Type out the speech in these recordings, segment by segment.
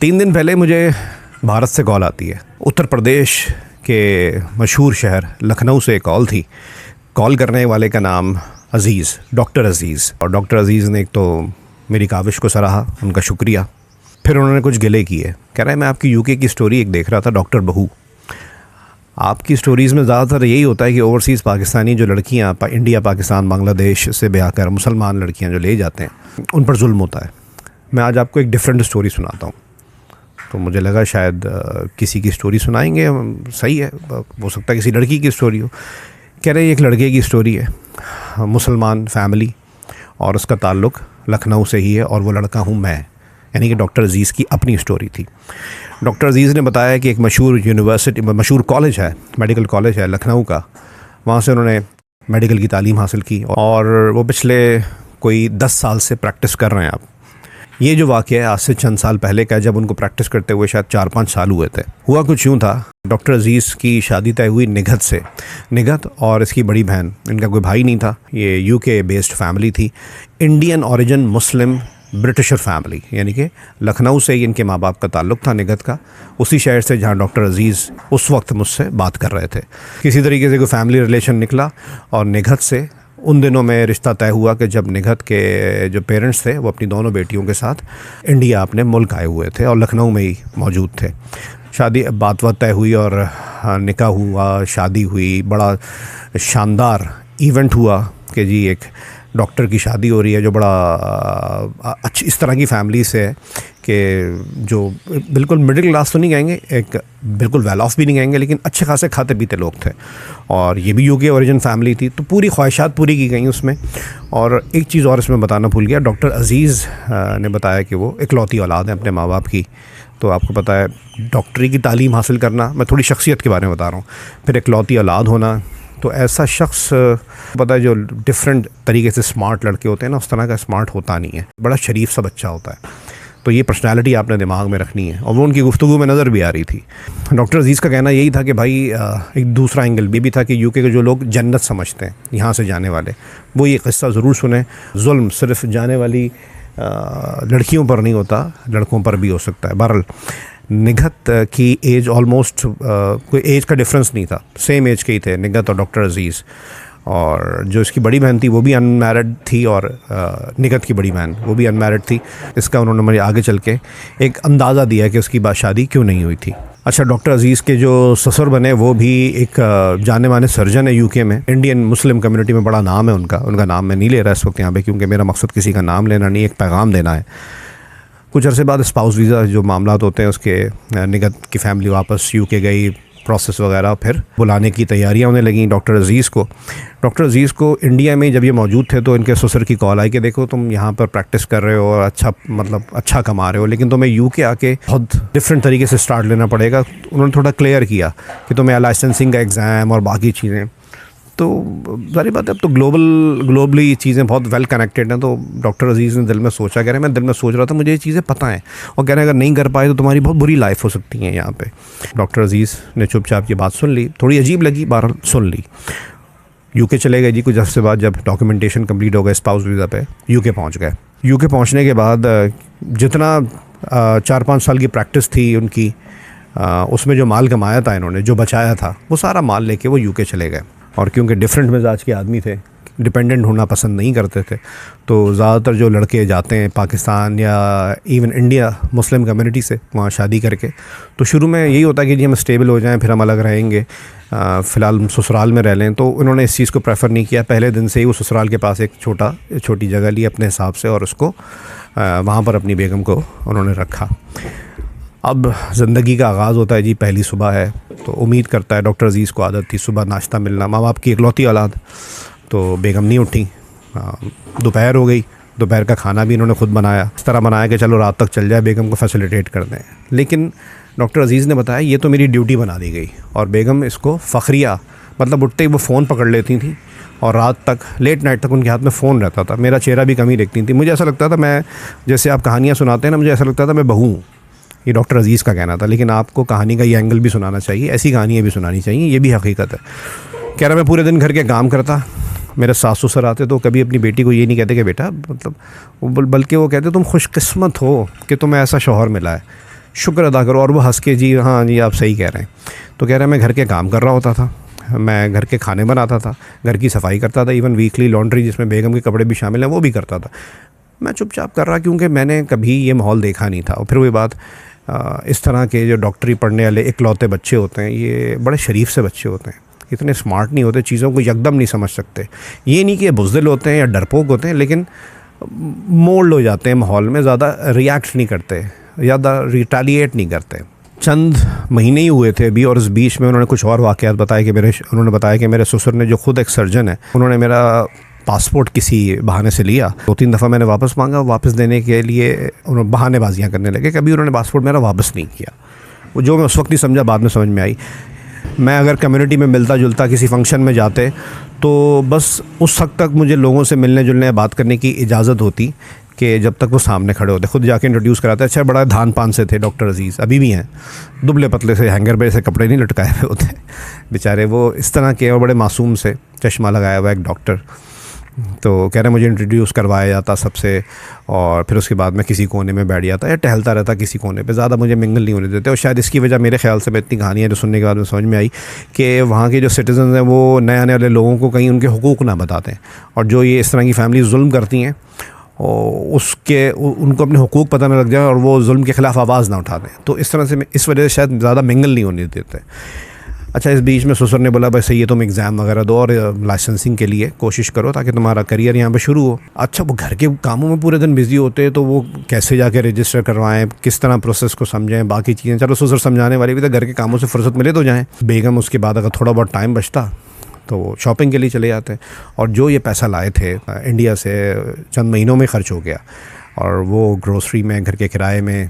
3 दिन पहले मुझे भारत से कॉल आती है। उत्तर प्रदेश के मशहूर शहर लखनऊ से कॉल थी। कॉल करने वाले का नाम अज़ीज़, डॉक्टर अज़ीज़। और डॉक्टर अज़ीज़ ने एक तो मेरी काविश को सराहा, उनका शुक्रिया। फिर उन्होंने कुछ गिले किए। कह रहे हैं मैं आपकी यूके की स्टोरी एक देख रहा था, डॉक्टर बहू। आपकी स्टोरीज़ में ज़्यादातर यही होता है कि ओवरसीज़ पाकिस्तानी जो लड़कियाँ इंडिया, पाकिस्तान, बांग्लादेश से ब्याह कर मुसलमान लड़कियाँ जो ले जाते हैं उन पर जुल्म होता है। मैं आज आपको एक डिफरेंट स्टोरी सुनाता हूँ। तो मुझे लगा शायद किसी की स्टोरी सुनाएंगे, सही है, हो सकता है किसी लड़की की स्टोरी हो। कह रहे एक लड़के की स्टोरी है, मुसलमान फैमिली, और उसका ताल्लुक़ लखनऊ से ही है, और वो लड़का हूँ मैं। यानी कि डॉक्टर अज़ीज़ की अपनी स्टोरी थी। डॉक्टर अज़ीज़ ने बताया कि एक मशहूर कॉलेज है, मेडिकल कॉलेज है लखनऊ का, वहाँ से उन्होंने मेडिकल की तालीम हासिल की और वो पिछले कोई 10 साल से प्रैक्टिस कर रहे हैं। आप ये जो वाक़या है आज से चंद साल पहले का, जब उनको प्रैक्टिस करते हुए शायद 4-5 साल हुए थे। हुआ कुछ यूँ था, डॉक्टर अज़ीज़ की शादी तय हुई निगहत से। निगहत और इसकी बड़ी बहन, इनका कोई भाई नहीं था, ये यूके बेस्ड फैमिली थी, इंडियन ओरिजिन मुस्लिम ब्रिटिशर फैमिली, यानी कि लखनऊ से ही इनके माँ बाप का ताल्लुक़ था, निगहत का, उसी शहर से जहाँ डॉक्टर अज़ीज़ उस वक्त मुझसे बात कर रहे थे। किसी तरीके से कोई फैमिली रिलेशन निकला और निगहत से उन दिनों में रिश्ता तय हुआ कि जब निगहत के जो पेरेंट्स थे वो अपनी दोनों बेटियों के साथ इंडिया अपने मुल्क आए हुए थे और लखनऊ में ही मौजूद थे। शादी बात तय हुई और निकाह हुआ, शादी हुई। बड़ा शानदार इवेंट हुआ कि जी एक डॉक्टर की शादी हो रही है जो बड़ा अच्छी इस तरह की फैमिली से है कि जो बिल्कुल मिडिल क्लास तो नहीं कहेंगे, एक बिल्कुल वेल ऑफ भी नहीं कहेंगे, लेकिन अच्छे खासे खाते पीते लोग थे, और ये भी यूके ओरिजिन फैमिली थी। तो पूरी ख्वाहिशात पूरी की गई उसमें। और एक चीज़ और इसमें बताना भूल गया, डॉक्टर अज़ीज़ ने बताया कि वो इकलौती औलाद है अपने माँ बाप की। तो आपको पता है डॉक्टरी की तालीम हासिल करना, मैं थोड़ी शख्सियत के बारे में बता रहा हूँ, फिर इकलौती औलाद होना, तो ऐसा शख्स पता है जो डिफरेंट तरीके से स्मार्ट लड़के होते हैं ना, उस तरह का स्मार्ट होता नहीं है, बड़ा शरीफ सा बच्चा होता है। तो ये पर्सनालिटी आपने दिमाग में रखनी है, और वो उनकी गुफ्तगू में नज़र भी आ रही थी। डॉक्टर अज़ीज़ का कहना यही था कि भाई एक दूसरा एंगल भी था कि यूके के जो लोग जन्नत समझते हैं यहाँ से जाने वाले, वो ये क़िस्सा ज़रूर सुने। जुल्म सिर्फ जाने वाली लड़कियों पर नहीं होता, लड़कों पर भी हो सकता है। बहरहाल निगहत की एज ऑलमोस्ट कोई एज का डिफरेंस नहीं था, सेम एज के ही थे निगहत और डॉक्टर अज़ीज़। और जो इसकी बड़ी बहन थी वो भी अनमैरिड थी, और निगहत की बड़ी बहन वो भी अनमैरिड थी। इसका उन्होंने मुझे आगे चल के एक अंदाज़ा दिया कि उसकी शादी क्यों नहीं हुई थी। अच्छा, डॉक्टर अज़ीज़ के जो ससुर बने वो भी एक जाने माने सर्जन है यूके में, इंडियन मुस्लिम कम्युनिटी में बड़ा नाम है उनका नाम मैं नहीं ले रहा इस वक्त यहाँ पे, क्योंकि मेरा मकसद किसी का नाम लेना नहीं, एक पैगाम देना है। कुछ अरसे बाद स्पाउस वीज़ा जो मामलात होते हैं उसके, निगहत की फैमिली वापस यूके गई, प्रोसेस वगैरह, फिर बुलाने की तैयारियां होने लगी डॉक्टर अज़ीज़ को। डॉक्टर अज़ीज़ को इंडिया में जब ये मौजूद थे तो इनके ससुर की कॉल आई कि देखो तुम यहाँ पर प्रैक्टिस कर रहे हो और अच्छा कमा रहे हो, लेकिन तुम्हें यूके आके बहुत डिफरेंट तरीके से स्टार्ट लेना पड़ेगा। उन्होंने थोड़ा क्लियर किया कि तुम्हें लाइसेंसिंग का एग्ज़ाम और बाकी चीज़ें। तो सारी बात है, अब तो ग्लोबली चीज़ें बहुत वेल कनेक्टेड हैं। तो डॉक्टर अज़ीज़ ने दिल में सोचा, कह रहे मैं दिल में सोच रहा था मुझे ये चीज़ें पता हैं, और कह रहे अगर नहीं कर पाए तो तुम्हारी बहुत बुरी लाइफ हो सकती है यहाँ पे। डॉक्टर अज़ीज़ ने चुपचाप ये बात सुन ली, थोड़ी अजीब लगी, बहरहाल सुन ली। यूके चले गए जी। कुछ अर्से बाद जब डॉक्यूमेंटेशन कंप्लीट हो गए स्पाउस वीज़ा पे, यूके पहुँच गए। यूके पहुँचने के बाद जितना 4-5 साल की प्रैक्टिस थी उनकी, उसमें जो माल कमाया था इन्होंने, जो बचाया था, वो सारा माल लेके वो यूके चले गए। और क्योंकि डिफरेंट मिजाज के आदमी थे, डिपेंडेंट होना पसंद नहीं करते थे, तो ज़्यादातर जो लड़के जाते हैं पाकिस्तान या इवन इंडिया मुस्लिम कम्युनिटी से वहाँ शादी करके, तो शुरू में यही होता है कि जी हम स्टेबल हो जाएं, फिर हम अलग रहेंगे, फ़िलहाल हम ससुराल में रह लें। तो उन्होंने इस चीज़ को प्रेफर नहीं किया। पहले दिन से ही वो ससुराल के पास एक छोटी जगह ली अपने हिसाब से, और उसको वहाँ पर अपनी बेगम को उन्होंने रखा। अब ज़िंदगी का आगाज़ होता है जी, पहली सुबह है, तो उम्मीद करता है, डॉक्टर अज़ीज़ को आदत थी सुबह नाश्ता मिलना, माँ बाप की इकलौती औलाद, तो बेगम नहीं उठी। दोपहर हो गई, दोपहर का खाना भी इन्होंने खुद बनाया, इस तरह बनाया कि चलो रात तक चल जाए, बेगम को फैसिलिटेट कर दें। लेकिन डॉक्टर अज़ीज़ ने बताया ये तो मेरी ड्यूटी बना दी गई, और बेगम इसको फ़खरिया, मतलब उठते ही वो फ़ोन पकड़ लेती थी और रात तक लेट नाइट तक उनके हाथ में फ़ोन रहता था। मेरा चेहरा भी कम ही देखती थी। मुझे ऐसा लगता था, मैं जैसे आप कहानियाँ सुनाते हैं ना, मुझे ऐसा लगता था मैं बहू हूँ। ये डॉक्टर अज़ीज़ का कहना था। लेकिन आपको कहानी का ये एंगल भी सुनाना चाहिए, ऐसी कहानियाँ भी सुनानी चाहिए, ये भी हकीकत है। कह रहा मैं पूरे दिन घर के काम करता, मेरे सास ससुर आते तो कभी अपनी बेटी को ये नहीं कहते कि बेटा, मतलब बल्कि वो कहते तुम खुशकिस्मत हो कि तुम्हें ऐसा शौहर मिला है। शुक्र अदा करो। और वो हंस के जी हाँ जी आप सही कह रहे हैं। तो कह रहे हैं मैं घर के काम कर रहा होता था, मैं घर के खाने बनाता था, घर की सफाई करता था, इवन वीकली लॉन्ड्री जिसमें बेगम के कपड़े भी शामिल हैं वो भी करता था। मैं चुपचाप कर रहा क्योंकि मैंने कभी ये माहौल देखा नहीं था। और फिर वही बात, इस तरह के जो डॉक्टरी पढ़ने वाले इकलौते बच्चे होते हैं ये बड़े शरीफ से बच्चे होते हैं, इतने स्मार्ट नहीं होते, चीज़ों को यकदम नहीं समझ सकते। ये नहीं कि ये बुज़दिल होते हैं या डरपोक होते हैं, लेकिन मोल्ड हो जाते हैं माहौल में, ज़्यादा रिएक्ट नहीं करते, ज़्यादा रिटेलिएट नहीं करते। चंद महीने ही हुए थे अभी, और इस बीच में उन्होंने कुछ और वाक़यात बताए कि उन्होंने बताया कि मेरे ससुर ने, जो खुद एक सर्जन है, उन्होंने मेरा पासपोर्ट किसी बहाने से लिया। 2-3 दफ़ा मैंने वापस मांगा, वापस देने के लिए उन्होंने बहानेबाजियाँ करने लगे। कभी उन्होंने पासपोर्ट मेरा वापस नहीं किया। वो जो मैं उस वक्त नहीं समझा, बाद में समझ में आई। मैं अगर कम्युनिटी में मिलता जुलता किसी फंक्शन में जाते तो बस उस हद तक मुझे लोगों से मिलने जुलने, बात करने की इजाज़त होती कि जब तक वो सामने खड़े होते, खुद जाके इंट्रोड्यूस कराते। अच्छा, बड़ा धान पान से थे डॉक्टर अजीज़, अभी भी हैं, दुबले पतले से, हैंगर पे से कपड़े नहीं लटकाए हुए होते बेचारे, वो इस तरह के और बड़े मासूम से, चश्मा लगाया हुआ एक डॉक्टर। तो कह रहे मुझे इंट्रोड्यूस करवाया जाता सबसे, और फिर उसके बाद मैं किसी कोने में बैठ जाता या टहलता रहता किसी कोने पे, ज़्यादा मुझे मिंगल नहीं होने देते। और शायद इसकी वजह मेरे ख्याल से, मैं इतनी कहानियाँ जो सुनने के बाद में समझ में आई कि वहाँ के जो सिटीजन हैं वो नए आने वाले लोगों को कहीं उनके हुकूक ना बताते हैं, और जो ये इस तरह की फैमिली जुल्म करती हैं और उनको अपने हुकूक पता ना लग जाए और वो जुल्म के ख़िलाफ़ आवाज़ ना उठा दें। तो इस तरह से इस वजह से शायद ज़्यादा मिंगल नहीं होने देते। अच्छा, इस बीच में ससुर ने बोला भाई सही है, तुम एग्ज़ाम वगैरह दो और लाइसेंसिंग के लिए कोशिश करो ताकि तुम्हारा करियर यहाँ पे शुरू हो। अच्छा, वो घर के कामों में पूरे दिन बिजी होते हैं, तो वो कैसे जाके रजिस्टर करवाएं, किस तरह प्रोसेस को समझें, बाकी चीज़ें। चलो ससुर समझाने वाले भी, तो घर के कामों से फुर्सत मिले तो जाएँ। बेगम उसके बाद अगर थोड़ा बहुत टाइम बचता तो शॉपिंग के लिए चले जाते हैं, और जो ये पैसा लाए थे इंडिया से चंद महीनों में ख़र्च हो गया, और वो ग्रोसरी में, घर के किराए में,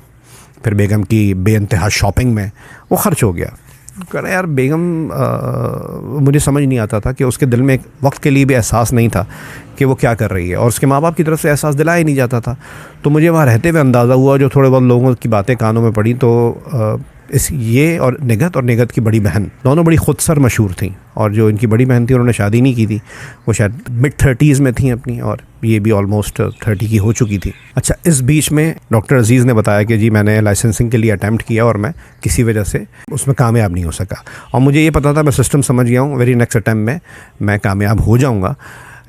फिर बेगम की बेइंतहा शॉपिंग में वो ख़र्च हो गया। कह रहे यार बेगम, मुझे समझ नहीं आता था कि उसके दिल में एक वक्त के लिए भी एहसास नहीं था कि वो क्या कर रही है, और उसके माँ बाप की तरफ से एहसास दिलाया ही नहीं जाता था। तो मुझे वहाँ रहते हुए अंदाज़ा हुआ, जो थोड़े बहुत लोगों की बातें कानों में पड़ी, तो ये और निगत की बड़ी बहन दोनों बड़ी खुदसर मशहूर थी, और जो इनकी बड़ी बहन थी उन्होंने शादी नहीं की थी, वो शायद मिड-30s में थी अपनी, और ये भी ऑलमोस्ट 30 की हो चुकी थी। अच्छा, इस बीच में डॉक्टर अजीज़ ने बताया कि जी मैंने लाइसेंसिंग के लिए अटैम्प्ट किया और मैं किसी वजह से उसमें कामयाब नहीं हो सका, और मुझे ये पता था मैं सिस्टम समझ गया हूँ, वेरी नेक्स्ट अटैम्प्ट में मैं कामयाब हो जाऊँगा।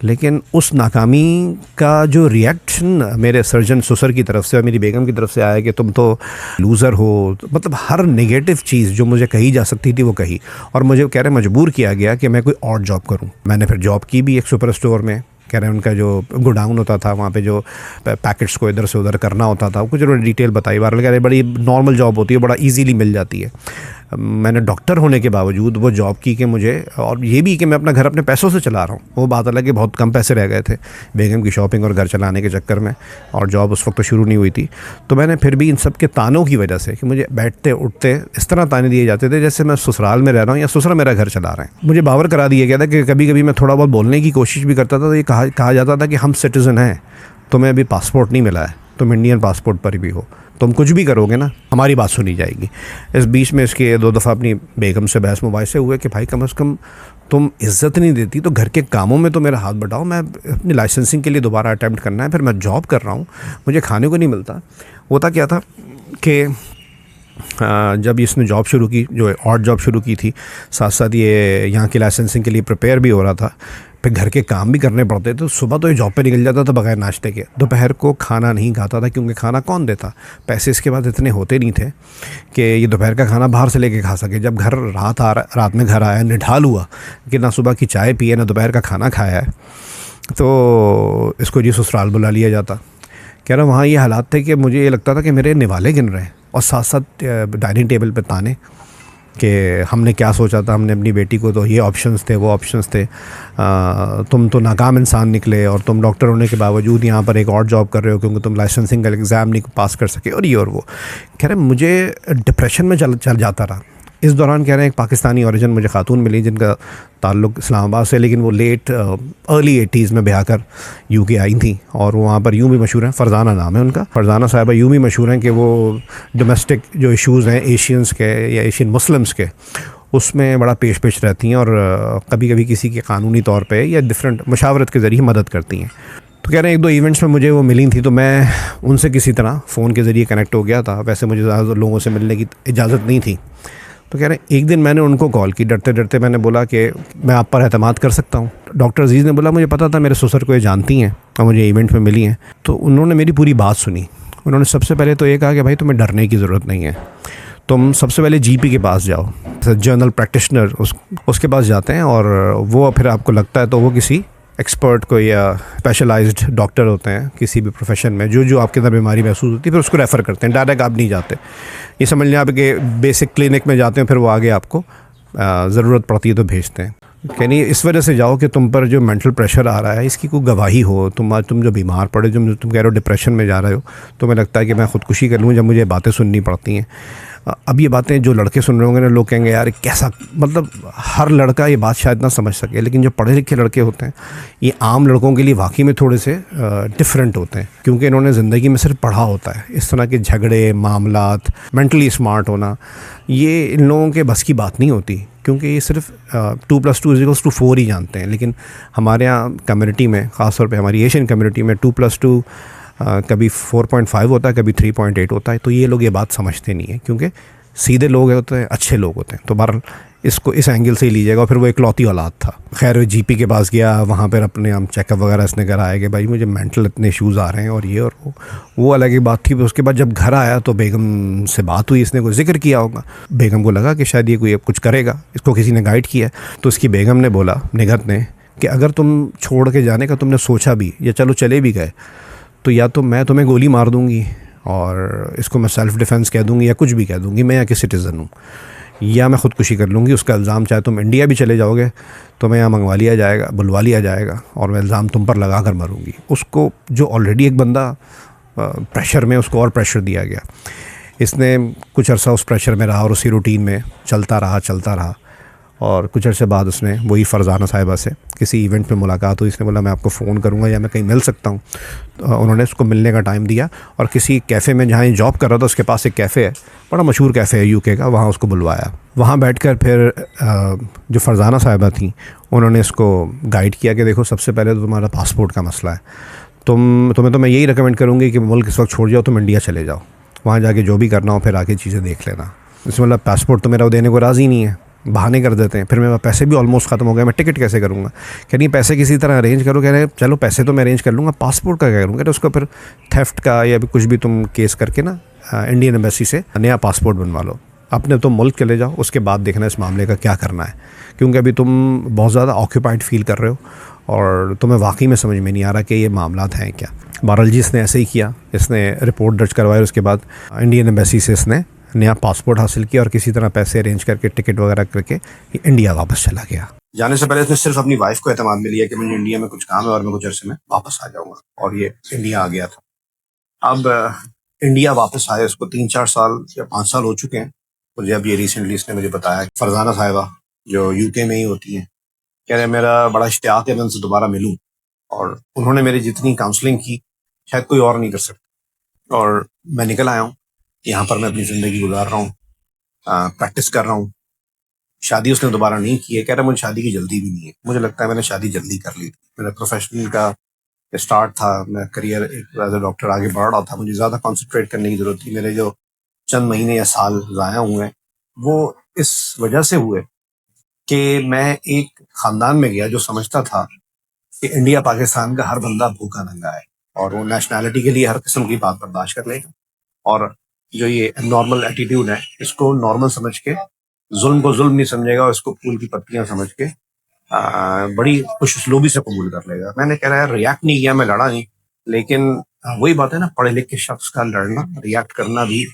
लेकिन उस नाकामी का जो रिएक्शन मेरे सर्जन ससुर की तरफ से और मेरी बेगम की तरफ से आया कि तुम तो लूज़र हो, मतलब हर नेगेटिव चीज़ जो मुझे कही जा सकती थी वो कही, और मुझे कह रहे मजबूर किया गया कि मैं कोई और जॉब करूं। मैंने फिर जॉब की भी एक सुपर स्टोर में। कह रहे हैं उनका जो गोडाउन होता था, वहाँ पे जो पैकेट्स को इधर से उधर करना होता था, कुछ डिटेल बताई। बार कह रहे बड़ी नॉर्मल जॉब होती है, बड़ा इजीली मिल जाती है। मैंने डॉक्टर होने के बावजूद वो जॉब की कि मुझे, और ये भी कि मैं अपना घर अपने पैसों से चला रहा हूँ। वो बात अलग है, बहुत कम पैसे रह गए थे बेगम की शॉपिंग और घर चलाने के चक्कर में, और जॉब उस वक्त तो शुरू नहीं हुई थी। तो मैंने फिर भी इन सब के तानों की वजह से, कि मुझे बैठते उठते इस तरह ताने दिए जाते थे जैसे मैं ससुराल में रह रहा हूँ या ससुरा मेरा घर चला रहे हैं। मुझे बावर करा दिया गया था कि कभी कभी मैं थोड़ा बहुत बोलने की कोशिश भी करता था तो ये कहा जाता था कि हम सिटीज़न हैं, तुम्हें अभी पासपोर्ट नहीं मिला है, तुम इंडियन पासपोर्ट पर भी हो, तुम कुछ भी करोगे ना हमारी बात सुनी जाएगी। इस बीच में इसके 2 दफ़ा अपनी बेगम से बहस मुबाहिसे हुए कि भाई कम से कम तुम इज़्ज़त नहीं देती तो घर के कामों में तो मेरा हाथ बटाओ। मैं अपनी लाइसेंसिंग के लिए दोबारा अटैम्प्ट करना है, फिर मैं जॉब कर रहा हूँ, मुझे खाने को नहीं मिलता। होता क्या था कि जब इसने जॉब शुरू की, जो और जॉब शुरू की थी, साथ साथ ये यहाँ की लाइसेंसिंग के लिए प्रिपेयर भी हो रहा था, फिर घर के काम भी करने पड़ते थे। तो सुबह तो ये जॉब पे निकल जाता था बगैर नाश्ते के, दोपहर को खाना नहीं खाता था क्योंकि खाना कौन देता, पैसे इसके बाद इतने होते नहीं थे कि ये दोपहर का खाना बाहर से लेके खा सके। जब घर रात में घर आया, निढाल हुआ कि ना सुबह की चाय पिए ना दोपहर का खाना खाया है, तो इसको जी ससुराल बुला लिया जाता। कह रहा वहाँ ये हालात थे कि मुझे ये लगता था कि मेरे निवाले गिन रहे हैं, और साथ साथ डाइनिंग टेबल पे ताने कि हमने क्या सोचा था, हमने अपनी बेटी को तो ये ऑप्शंस थे, वो ऑप्शंस थे, तुम तो नाकाम इंसान निकले, और तुम डॉक्टर होने के बावजूद यहाँ पर एक और जॉब कर रहे हो क्योंकि तुम लाइसेंसिंग का एग्ज़ाम नहीं पास कर सके, और ये और वो। कह रहे मुझे डिप्रेशन में चल जाता रहा। इस दौरान कह रहे हैं एक पाकिस्तानी ओरिजिन मुझे खातून मिली जिनका ताल्लुक़ इस्लामाबाद से, लेकिन वो अर्ली 80s में ब्याह कर यूके आई थी, और वो वहाँ पर यूँ भी मशहूर हैं, फ़रज़ाना नाम है उनका। फ़रज़ाना साहिबा यूँ भी मशहूर हैं कि वो डोमेस्टिक जो इश्यूज़ हैं एशियंस के या एशियन मुस्लिम्स के, उसमें बड़ा पेश रहती हैं, और कभी कभी किसी के कानूनी तौर पे या डिफरेंट मशावरत के ज़रिए मदद करती हैं। तो तो कह रहे हैं एक दो इवेंट्स में मुझे वो मिली थी, तो मैं उनसे किसी तरह फ़ोन के ज़रिए कनेक्ट हो गया था। वैसे मुझे ज़्यादातर लोगों से मिलने की इजाज़त नहीं थी। तो कह रहे हैं एक दिन मैंने उनको कॉल की, डरते डरते मैंने बोला कि मैं आप पर एतमाद कर सकता हूँ। डॉक्टर अजीज़ ने बोला मुझे पता था मेरे ससुर को ये जानती हैं और मुझे इवेंट में मिली हैं। तो उन्होंने मेरी पूरी बात सुनी। उन्होंने सबसे पहले तो ये कहा कि भाई तुम्हें डरने की ज़रूरत नहीं है, तुम सबसे पहले जीपी के पास जाओ, जनरल प्रैक्टिशनर उसके पास जाते हैं, और वो फिर आपको लगता है तो वो किसी एक्सपर्ट को या स्पेशलाइज्ड डॉक्टर होते हैं किसी भी प्रोफेशन में, जो आपके अंदर बीमारी महसूस होती है फिर उसको रेफ़र करते हैं, डायरेक्ट आप नहीं जाते। ये समझ लें आप कि बेसिक क्लिनिक में जाते हैं, फिर वो आगे आपको ज़रूरत पड़ती है तो भेजते हैं। नहीं, इस वजह से जाओ कि तुम पर जो मेंटल प्रेशर आ रहा है इसकी कोई गवाही हो। तुम जो बीमार पड़े, तुम कह रहे हो डिप्रेशन में जा रहे हो, तो मुझे लगता है कि मैं ख़ुदकुशी कर लूँ जब मुझे बातें सुननी पड़ती हैं। अब ये बातें जो लड़के सुन रहे होंगे ना, लोग कहेंगे यार कैसा, मतलब हर लड़का ये बात शायद ना समझ सके, लेकिन जो पढ़े लिखे लड़के होते हैं ये आम लड़कों के लिए वाकई में थोड़े से डिफरेंट होते हैं, क्योंकि इन्होंने ज़िंदगी में सिर्फ पढ़ा होता है। इस तरह के झगड़े, मामलात, मेंटली स्मार्ट होना, ये इन लोगों के बस की बात नहीं होती, क्योंकि ये सिर्फ 2+2=4 ही जानते हैं। लेकिन हमारे यहाँ कम्युनिटी में, ख़ासतौर पे हमारी एशियन कम्युनिटी में 2+2 कभी 4.5 होता है, कभी 3.8 होता है। तो ये लोग ये बात समझते नहीं हैं, क्योंकि सीधे लोग होते हैं, अच्छे लोग होते हैं। तो बहरहाल इसको इस एंगल से ही लीजिएगा। और फिर वो इकलौती औलाद था। खैर जीपी के पास गया, वहाँ पर अपने हम चेकअप वगैरह इसने कराया कि भाई मुझे मेंटल इतने इश्यूज़ आ रहे हैं और ये और वो अलग ही बात थी। उसके बाद जब घर आया तो बेगम से बात हुई, इसने कोई जिक्र किया होगा, बेगम को लगा कि शायद ये कोई अब कुछ करेगा, इसको किसी ने गाइड किया। तो इसकी बेगम ने बोला, निगहत ने, कि अगर तुम छोड़ के जाने का तुमने सोचा भी, या चलो चले भी गए, तो या तो मैं तुम्हें गोली मार दूंगी और इसको मैं सेल्फ़ डिफेंस कह दूंगी या कुछ भी कह दूंगी, मैं यहाँ की सिटीज़न हूँ, या मैं ख़ुदकुशी कर लूँगी। उसका इल्ज़ाम चाहे तुम इंडिया भी चले जाओगे तो मैं यहाँ मंगवा लिया जाएगा, बुलवा लिया जाएगा, और मैं इल्ज़ाम तुम पर लगा कर मरूँगी। उसको जो ऑलरेडी एक बंदा प्रेशर में, उसको और प्रेशर दिया गया। इसने कुछ अर्सा उस प्रेशर में रहा और उसी रूटीन में चलता रहा। और कुछ अर्से बाद उसने वही फ़रज़ाना साहिबा से किसी इवेंट में मुलाकात हुई। इसने बोला मैं आपको फ़ोन करूंगा या मैं कहीं मिल सकता हूं। उन्होंने उसको मिलने का टाइम दिया और किसी कैफ़े में, जहां जॉब कर रहा था उसके पास एक कैफ़े है, बड़ा मशहूर कैफ़े है यूके का, वहां उसको बुलवाया। वहां बैठकर फिर जो फ़रज़ाना साहिबा थी उन्होंने इसको गाइड किया कि देखो सबसे पहले तो तुम्हारा पासपोर्ट का मसला है, तुम्हें तो मैं यही रिकमेंड करूँगी कि मुल्क इस वक्त छोड़ जाओ, तुम इंडिया चले जाओ, वहाँ जाके जो भी करना हो फिर आके चीज़ें देख लेना। इसमें मतलब पासपोर्ट तो मेरा वो देने को राज़ी नहीं है, बहाने कर देते हैं। फिर मेरे पैसे भी ऑलमोस्ट ख़त्म हो गए, मैं टिकट कैसे करूँगा? कह रही पैसे किसी तरह अरेंज करो। कह रहे चलो पैसे तो मैं अरेंज कर लूँगा, पासपोर्ट का क्या करूँगा? तो उसको फिर थेफ्ट का या भी कुछ भी तुम केस करके ना इंडियन एम्बेसी से नया पासपोर्ट बनवा लो, अपने तुम मुल्क चले जाओ, उसके बाद देखना इस मामले का क्या करना है, क्योंकि अभी तुम बहुत ज़्यादा ऑक्यूपाइड फील कर रहे हो और तुम्हें वाकई में समझ में नहीं आ रहा कि ये मामलात हैं क्या। बहरहाल जी इसने ऐसे ही किया, इसने रिपोर्ट दर्ज करवाई, उसके बाद इंडियन एम्बेसी से इसने नया पासपोर्ट हासिल किया और किसी तरह पैसे अरेंज करके टिकट वगैरह करके इंडिया वापस चला गया। जाने से पहले इसने सिर्फ अपनी वाइफ को एतमाद में लिया कि मुझे इंडिया में कुछ काम है और मैं कुछ अर्से में वापस आ जाऊंगा, और ये इंडिया आ गया था। अब इंडिया वापस आए, उसको 3-4 साल या 5 साल हो चुके हैं। मुझे अब ये रिसेंटली इसने मुझे बताया, फ़रज़ाना साहिबा जो यूके में ही होती हैं, कह रहे मेरा बड़ा इश्तियाक है मैं उनसे दोबारा मिलूँ, और उन्होंने मेरी जितनी काउंसलिंग की शायद कोई और नहीं कर सकता। और मैं निकल आया हूँ, यहाँ पर मैं अपनी ज़िंदगी गुजार रहा हूँ, प्रैक्टिस कर रहा हूँ। शादी उसने दोबारा नहीं की है। कह रहा मुझे शादी की जल्दी भी नहीं है, मुझे लगता है मैंने शादी जल्दी कर ली थी। मेरा प्रोफेशनल का स्टार्ट था, मैं करियर एक एज ए डॉक्टर आगे बढ़ रहा था, मुझे ज़्यादा कॉन्सेंट्रेट करने की ज़रूरत थी। मेरे जो चंद महीने या साल ज़ाया हुए हैं वो इस वजह से हुए कि मैं एक ख़ानदान में गया जो समझता था कि इंडिया पाकिस्तान का हर बंदा भूखा नंगा है और वो नेशनैलिटी के लिए हर किस्म की बात बर्दाश्त कर लेगा, और जो ये नॉर्मल एटीट्यूड है इसको नॉर्मल समझ के, जुल्म को जुल्म नहीं समझेगा और इसको फूल की पत्तियां समझ के बड़ी खुशउस्लूबी से कबूल कर लेगा। मैंने कह रहा है रिएक्ट नहीं किया, मैं लड़ा नहीं, लेकिन वही बात है ना, पढ़े लिखे शख्स का लड़ना, रिएक्ट करना भी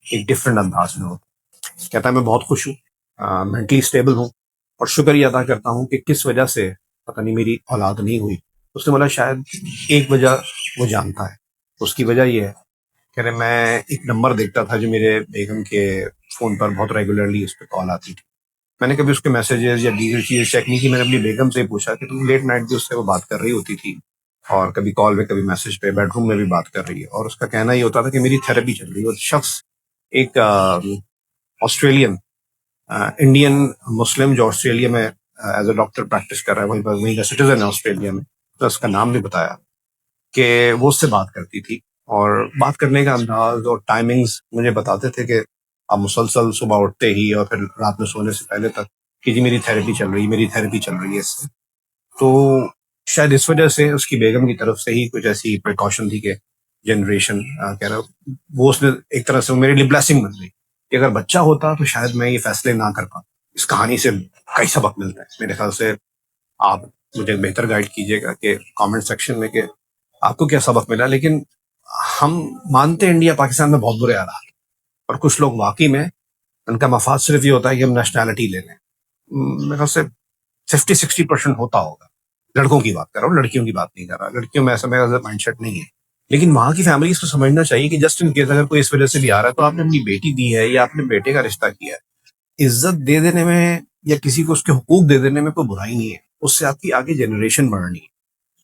एक डिफरेंट अंदाज में हो। कहता है मैं बहुत खुश हूँ, मेंटली स्टेबल हूँ और शुक्रिया अदा करता हूँ कि किस वजह से पता नहीं मेरी औलाद नहीं हुई। उसने बोला शायद एक वजह वो जानता है, उसकी वजह ये है, कह रहे मैं एक नंबर देखता था जो मेरे बेगम के फ़ोन पर बहुत रेगुलरली उस पर कॉल आती थी। मैंने कभी उसके मैसेजेस या दीगर चीज़ें चेक नहीं की। मैंने अपनी बेगम से पूछा कि तुम लेट नाइट भी उससे वो बात कर रही होती थी, और कभी कॉल पे कभी मैसेज पे, बेडरूम में भी बात कर रही है, और उसका कहना ये होता था कि मेरी थेरेपी चल रही है। और शख्स एक ऑस्ट्रेलियन इंडियन मुस्लिम जो ऑस्ट्रेलिया में एज ए डॉक्टर प्रैक्टिस कर रहा है, वहीं का सिटीजन है ऑस्ट्रेलिया में, तो उसका नाम भी बताया कि वो उससे बात करती थी और बात करने का अंदाज और टाइमिंग्स मुझे बताते थे कि आप मुसलसल सुबह उठते ही और फिर रात में सोने से पहले तक कि जी मेरी थेरेपी चल रही है, मेरी थेरेपी चल रही है इससे। तो शायद इस वजह से उसकी बेगम की तरफ से ही कुछ ऐसी प्रिकॉशन थी कि जनरेशन कह रहा वो उसने एक तरह से मेरे लिए ब्लेसिंग बन गई कि अगर बच्चा होता तो शायद मैं ये फैसले ना कर पाता। इस कहानी से कई सबक मिलता है मेरे ख्याल से। आप मुझे बेहतर गाइड कीजिएगा कि कमेंट सेक्शन में कि आपको क्या सबक मिला। लेकिन हम मानते हैं इंडिया पाकिस्तान में बहुत बुरे हालात और कुछ लोग वाकई में उनका मफाद सिर्फ ये होता है कि हम नेशनैलिटी ले लें। मेरे ख्याल से 50-60% होता होगा। लड़कों की बात कर रहा हूँ, लड़कियों की बात नहीं कर रहा। लड़कियों में ऐसा मेरा माइंडसेट नहीं है। लेकिन वहां की फैमिलीज को समझना चाहिए कि जस्ट इन केस अगर कोई इस वजह से भी आ रहा है तो आपने अपनी बेटी दी है या आपने बेटे का रिश्ता किया है, इज्जत दे देने में या किसी को उसके हुकूक दे देने में कोई बुराई नहीं है। उससे आपकी आगे जनरेशन बढ़नी है।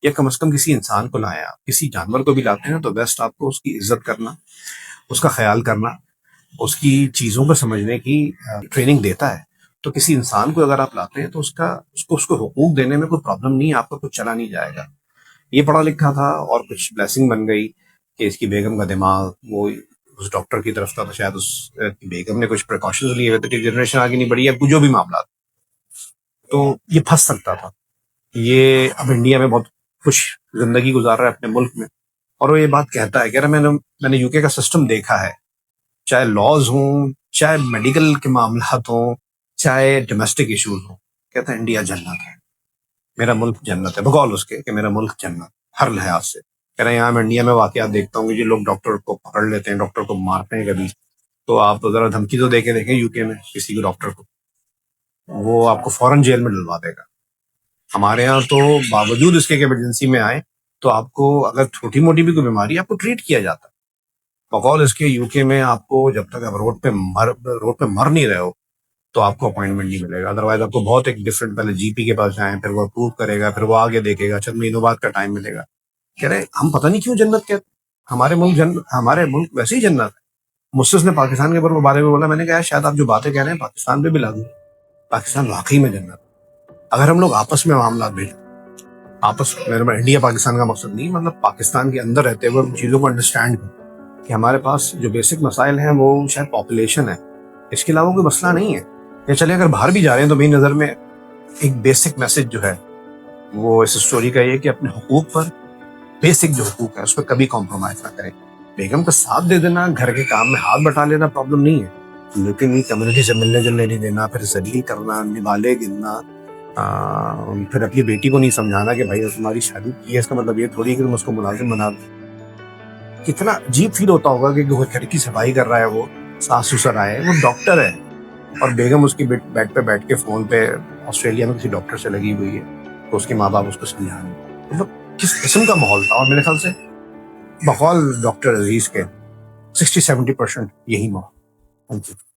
या कम से कम किसी इंसान को लाए, आप किसी जानवर को भी लाते हैं तो बेस्ट आपको उसकी इज्जत करना, उसका ख्याल करना, उसकी चीजों को समझने की ट्रेनिंग देता है। तो किसी इंसान को अगर आप लाते हैं तो उसको हुकूक देने में कोई प्रॉब्लम नहीं है, आपका कुछ चला नहीं जाएगा। ये पढ़ा लिखा था और कुछ ब्लेसिंग बन गई कि इसकी बेगम का दिमाग वो उस डॉक्टर की तरफ था, तो शायद उस बेगम ने कुछ प्रिकॉशंस लिए हुए थे कि जनरेशन आगे नहीं बढ़ी, या जो भी मामला था। तो ये फंस सकता था। ये अब इंडिया में बहुत खुश जिंदगी गुजार रहा है अपने मुल्क में, और वो ये बात कहता है, कह रहा मैंने यूके का सिस्टम देखा है, चाहे लॉज हों, चाहे मेडिकल के मामलात हों, चाहे डोमेस्टिक इशूज हों। कहता है इंडिया जन्नत है, मेरा मुल्क जन्नत है, बकौल उसके कि मेरा मुल्क जन्नत हर लिहाज से। कह रहे हैं यहाँ मैं इंडिया में वाकयात देखता हूँ कि जो लोग डॉक्टर को पकड़ लेते हैं, डॉक्टर को मारते हैं कभी, तो आप जरा धमकी तो देके देखें यूके में किसी को डॉक्टर को, वो आपको फौरन जेल में डलवा देगा। हमारे यहाँ तो बावजूद इसके कि इमरजेंसी में आए तो आपको अगर छोटी मोटी भी कोई बीमारी है आपको ट्रीट किया जाता है। बकौल इसके यूके में आपको जब तक आप रोड पे मर नहीं रहे हो तो आपको अपॉइंटमेंट नहीं मिलेगा। अदरवाइज आपको बहुत एक डिफरेंट, पहले जीपी के पास जाएं, फिर वो अप्रूव करेगा, फिर वो आगे देखेगा, चंद महीनों बाद का टाइम मिलेगा। कह रहे हम पता नहीं क्यों जन्नत कहते, हमारे मुल्क वैसे ही जन्नत है। मुझसे उसने पाकिस्तान के बारे में बोला, मैंने कहा शायद आप जो बातें कह रहे हैं पाकिस्तान पे भी लागू है। पाकिस्तान वाकई में जन्नत है। अगर हम लोग आपस में मामला भेज, आपस में, इंडिया पाकिस्तान का मकसद नहीं, मतलब पाकिस्तान के अंदर रहते हुए हम चीजों को अंडरस्टैंड करें कि हमारे पास जो बेसिक मसाइल हैं वो शायद पॉपुलेशन है, इसके अलावा कोई मसला नहीं है। या चले अगर बाहर भी जा रहे हैं तो मेरी नजर में एक बेसिक मैसेज जो है वो इस स्टोरी का ये कि अपने हुकूक पर, बेसिक जो हुकूक है उस पर कभी कॉम्प्रोमाइज ना करें। बेगम का साथ दे देना, घर के काम में हाथ बटा लेना प्रॉब्लम नहीं है, लेकिन ये कम्युनिटी से मिलने जुलने नहीं देना, फिर जलील करना, निवाले गिनना, फिर अपनी बेटी को नहीं समझाना कि भाई तुम्हारी शादी की है इसका मतलब ये थोड़ी कि तुम उसको मुलाजिम बना दो। कितना अजीब फील होता होगा कि वो घर की सफाई कर रहा है, वो सास ससुर आए, वो डॉक्टर है और बेगम उसकी बेड पे बैठ के फोन पे ऑस्ट्रेलिया में किसी डॉक्टर से लगी हुई है, तो उसके माँ बाप उसको समझा रहे हैं। मतलब किस किस्म का माहौल था। और मेरे ख्याल से बकौल डॉक्टर अजीज के 60-70% यही माहौल। Thank you.